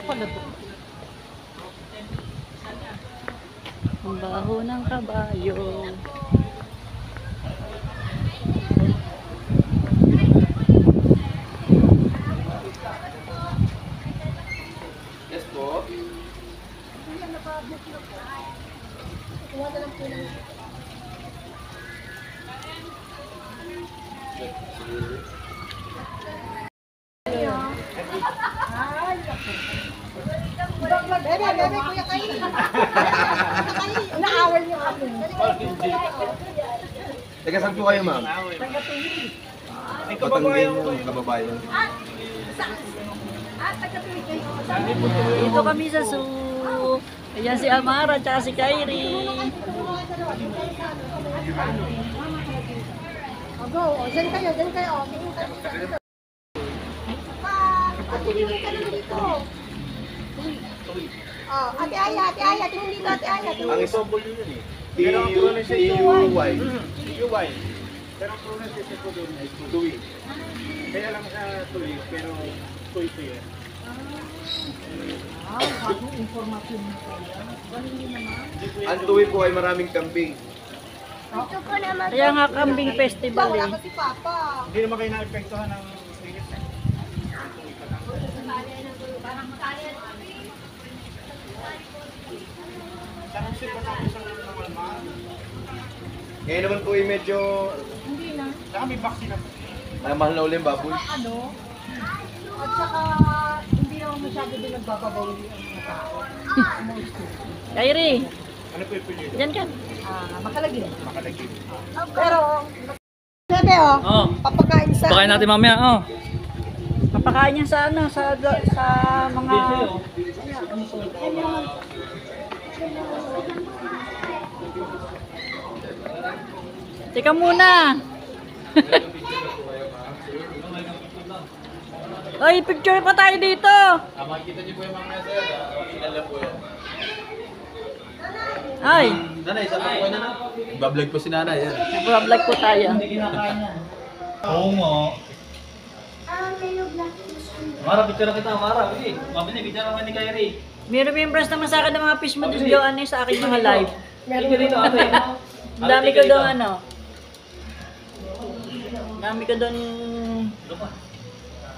pala to. Ang baho ng kabayo. Yes po. Kuya kayo. Naawal niyo kami. Teka, saan po kayo, ma'am? Patanggin yung kababayan. Dito kami sa zoo. Ayan si Amara at si Kyrie. Go, dyan kayo, dyan kayo. Tingin ka naman dito. Oh, ate Aya, tingin dito, ate Aya. Ang isang po yun eh. T-U-Y. T-U-Y. Pero ang pronunciation ko doon ay tuwi. Kaya lang sa tuwi, pero tuwi po yan. Bagong informasyon mo po yan. Ang tuwi po ay maraming kambing. Ito po naman. Kaya nga kambing festival eh. Wala kasi Papa. Hindi naman kayo na-epektuhan ng init. Ngayon naman po ay medyo... Hindi na. Saka may vaccine na po. mahal na ulit baboy. Ano? At saka, hindi naman masyado din nagbababawi ang mga tao. Kyrie, Ano po yung pinili? dyan ka. Makalagin. Makalagin. Pero, sabi Oh. papakain sa... Pakain natin mamaya, oh. Papakain niya sa ano, sa mga... Teka muna. Ay, picture pa tayo dito. Makikita niyo po yung mga sir. Kilala po yan. Ay, Nanay, saan po kayo na? Bablog po si nanay. Yan. vlog po tayo. Oo nga. Mara, picture kita, Mara. Uy, mabili, picture naman ni Kyrie. May remembrance naman sa akin ng mga fish mo din doon sa aking mga live. Picture dito, ate. Ang dami ko doon ano. Ang dami ko doon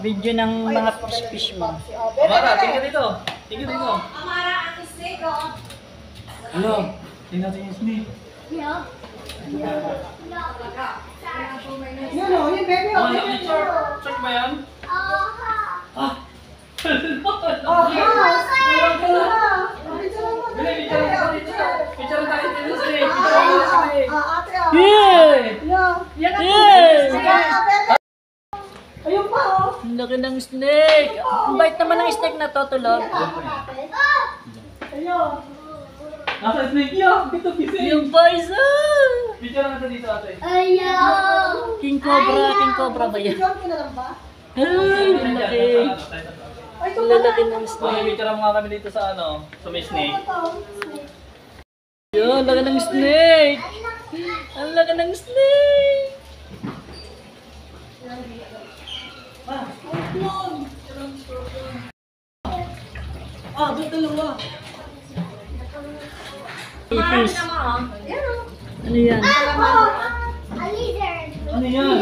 video ng mga fish mo. Mara, tingnan dito. Tingnan dito. Ano? Tingnan natin yung snake. Yun o, yun baby o. Oh, yung picture. Check ba yan? Ah! Oh, Bili, picture tayo dito. Picture tayo dito sa snake. Picture tayo dito sa snake. ate o. Yay! Yan ang Yay! Ayun pa o. Ang laki ng snake. Ang bait naman ng snake na to, tulog. Ayun. Nasa snake yan. Dito, pising. Yung paisa! Picture natin dito, ate. King Cobra ba yan? John, ka na lang ba? Ay, ang laki. Ay, ito Ang lalaki ng Okay, snake. picture mo nga kami dito sa ano, sa may snake. Yun, ang laki ng snake. Ang laki ng snake. Ah, doon dalawa. Ipis. Ano yan? Ano yan?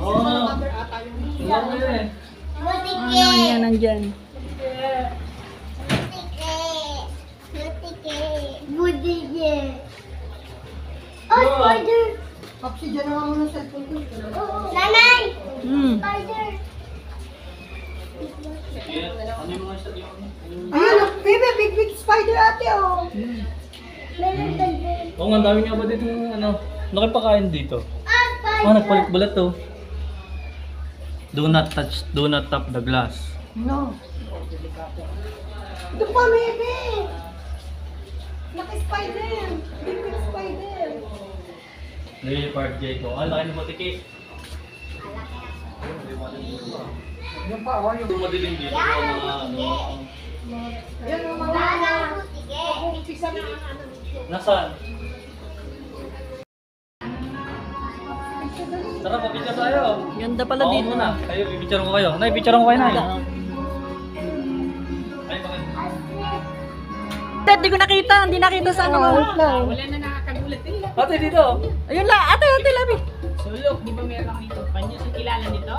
Oo. Ano yan? Ano yan nandyan? Papsi, dyan na nga muna sa cellphone ko. Hmm. Ano yung mga isda yun? Ayun, oh, baby, big spider ate oh. Oo nga, ang dami nga ba dito ano? Nakipakain dito? Nagpalit-balat to. Do not touch, do not tap the glass. No. Ito pa, baby. Naka-spider. Big spider. Leopard Jayco. Ah, laki ng matiki. Yung pa, oh, yung... Madilim dito. Mga ano. Yan yung mga... Umpisa na ang ano. Nasaan? Tara, papicture tayo. Ganda pala Oo dito. muna. Kayo, pipicture ko kayo. Nay, picture ko kayo, Nay. Hindi ko nakita, hindi nakita sa ano. Wait lang. Wala na nakakagulat nila. Ate, dito. Ayun lang, ate, Labi. So look, di ba meron ako dito? Panyo sa kilala nito?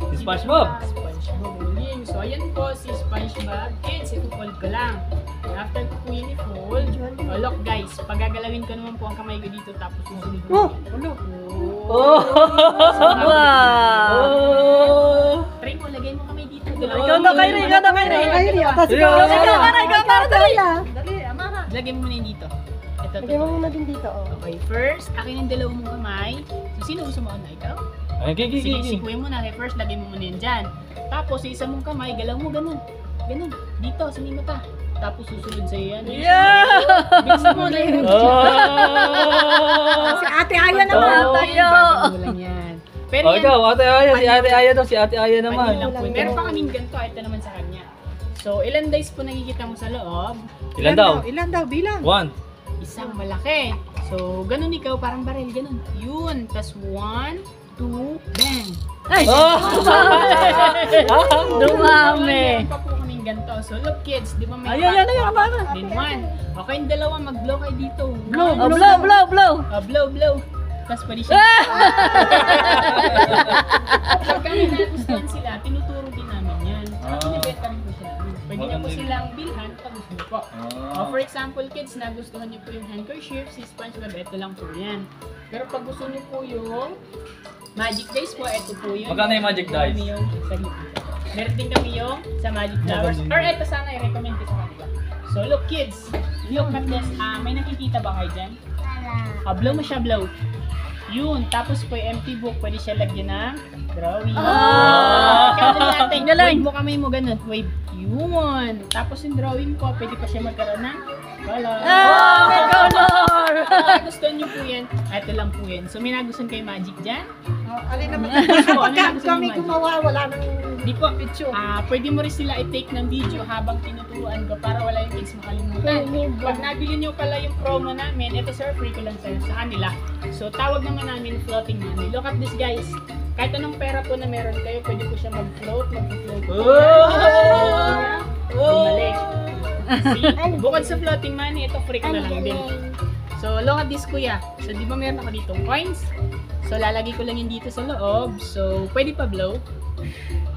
Si SpongeBob. SpongeBob uling. So ayan po si SpongeBob. Kids, i-fold ko lang. After ko po yun i-fold, oh, look guys, pagagalawin ko naman po ang kamay ko dito tapos susunod ko. Oh! Wow. Oh! Try mo, lagay mo kamay dito. Ikaw na, Kyrie, ikaw na, Kyrie. Ay, ata si Ikaw, ikaw, dali. Dali, amara. Lagay mo muna yun dito. Ito, Lagay mo muna din dito, oh. Okay, first, akin yung dalawang mong kamay. So, sino gusto mo na ikaw? Ay, gigi. Sige, sikuin mo na. First, lagay mo muna yan dyan. Tapos, sa isa mong kamay, galaw mo ganun. Ganun. Dito, sa may mata. Tapos, susunod sa'yo yan. Yeah! Bilisan mo na yun. Si ate Aya naman. Tayo. Bago lang yan. Pero Oh, yan, ikaw, Ate Aya. Si Ate Aya daw. Si Ate Aya panyo naman. lang po. Meron pa kaming ganito. Ito naman sa kanya. So, ilan dice po nakikita mo sa loob? Ilan daw? Ilan daw, bilang. 1. Isang malaki. So, ganun ikaw, parang baril, ganun. Yun. Tas 1, 2, bang! Ay, Oh! dumami. Meron pa po kaming ganito. So, look kids, di ba may Ayun, mama. Then 1. Okay, yung dalawa, mag-blow kayo dito. Blow, One. blow, blow, blow. Blow. Tapos pwede siya. Pag kami nagustuhan sila, tinuturo din namin yan. Pinibenta rin po siya namin. Pwede na po silang bilhan pag gusto niyo po. For example, kids, nagustuhan niyo po yung handkerchief, si SpongeBob, ito lang po yan. Pero pag gusto niyo po yung Magic Dice po, ito po yun. Magkano yung Magic Dice? Kami yung, meron din kami yung sa Magic Flowers. Or ito sana i-recommend ko sa kanila. So look kids, look at this. May nakikita ba kayo dyan? Blow mo siya, blow. Yun, tapos po yung empty book, pwede siya lagyan ng drawing. Ikaw na natin, Galing. wave mo kamay mo ganun, wave. Yun. Tapos yung drawing ko, pwede pa siya magkaroon ng color. May color. Nagustuhan niyo po yan, ito lang po yan. So may nagustuhan kayo magic dyan? Alin naman. Ano Pagka nagustuhan kami niyo magic? gumawa, wala nang Di po, picture. pwede mo rin sila i-take ng video habang tinuturuan ko para wala yung kids makalimutan. Pag nabili nyo pala yung promo namin, ito sir, free ko lang sa kanila. So tawag naman namin floating money. Look at this guys. Kahit anong pera po na meron kayo, pwede po siya mag-float po. Bumalik. See? Bukod sa floating money, ito free ko na lang din. So look at this kuya. So di ba meron ako ditong coins? So lalagay ko lang yun dito sa loob. So pwede pa blow.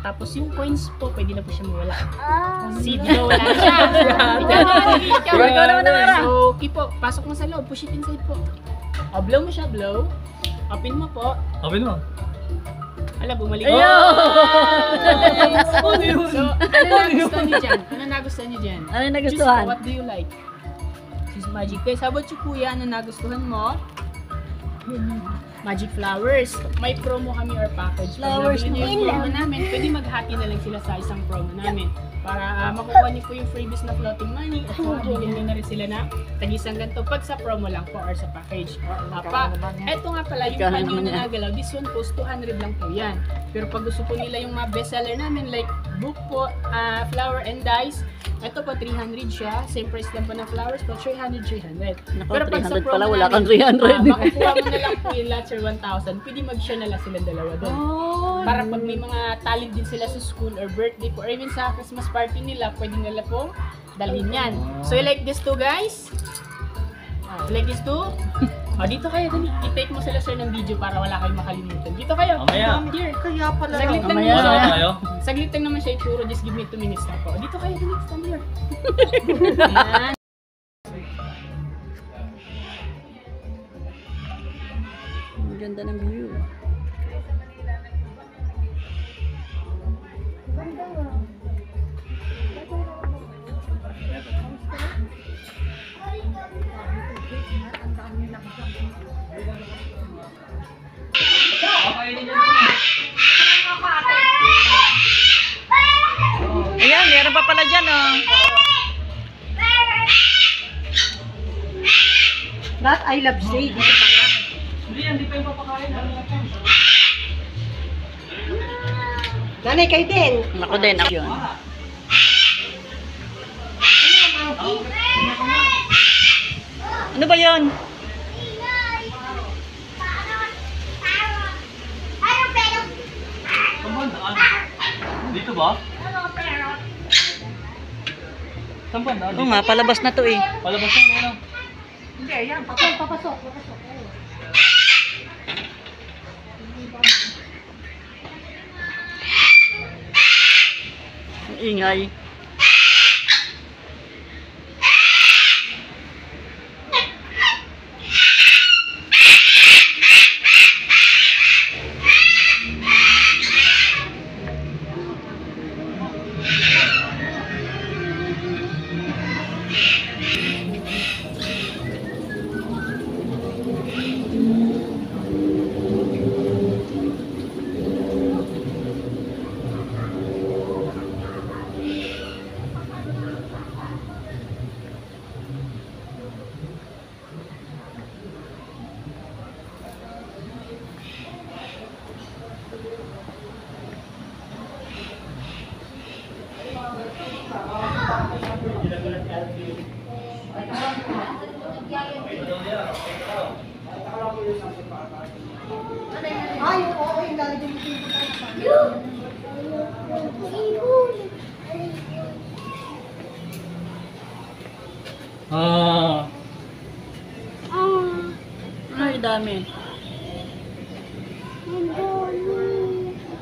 Tapos yung coins po, pwede na po siya mawala. See, di ba wala na siya? Ikaw naman na. So, keep po, pasok mo sa loob, push it inside po. Blow mo siya, blow. Open mo po. Open mo. Ala, bumalik. Ayun! So, ano nagustuhan niyo dyan? Ano nagustuhan niyo dyan? Ano yung nagustuhan? Choose, what do you like? Choose magic. Guys, how about you kuya? Ano nagustuhan mo? Magic flowers. May promo kami or package. Flowers Pag nabili niyo yung promo namin, pwede maghati na lang sila sa isang promo namin. Para makukuha niyo po yung freebies na floating money at mabigyan niyo na rin sila na tag-isang ganito pag sa promo lang po or sa package. Eto nga pala, yung panyo na nagalaw, this one po, 200 lang po yan. Pero pag gusto po nila yung mga bestseller namin like book po, flower and dice, ito po 300 siya. Same price lang po ng flowers, but 300. Nako, Pero pag sa 300 promo pala, wala kang namin, 300. makukuha mo na lang po yung lahat sir 1,000. Pwede mag-share na lang silang dalawa doon. Para pag may mga talent din sila sa school or birthday po or even sa Christmas party nila, pwede nila pong dalhin yan. So you like this too guys? You like this too? Dito kayo, dali. I-take mo sila sir ng video para wala kayong makalimutan. Dito kayo. Mamaya. Come here. Kaya pala Saglit lang Mamaya. naman. Ano kayo? Saglit lang naman siya ituro. Just give me 2 minutes na po. Dito kayo, dali. Stand here. Yan. Ang ganda ng view. Ayan, meron pa pala dyan, oh. That I love shade. Dito pala. Nanay kayo din. Ako din, ako yun. Ano ba yun? Dito ba? Saan ba na? Oo nga, palabas na to eh. Palabas na, ano? Hindi, yan. Papasok. Ang ingay. Ay, oo, yung lalagyan mo yung tayo. Ah. Ay, dami.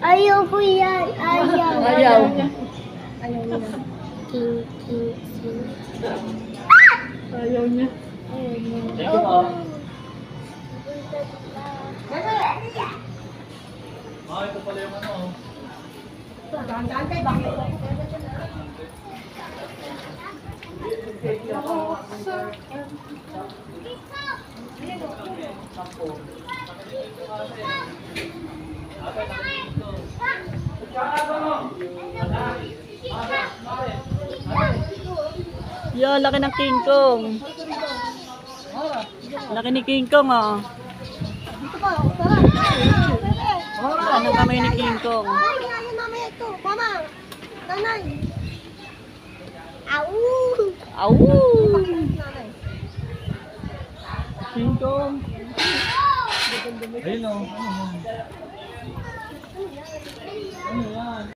Ayaw ko yan. Ayaw. Ayaw. Ayaw nila. King. Ayaw niya. Thank you, ah. Ah, ito pala yung ano. Dahan-dahan kayo, bakit? Yo, laki ng King Kong. Laki ni King Kong, oh. Dito pa, tara. Ano kamay ni King Kong? Ay, yan mamaya ito. Mama, nanay. Au. Au! Nanay. King Kong. Ayun, oh. Ano yan?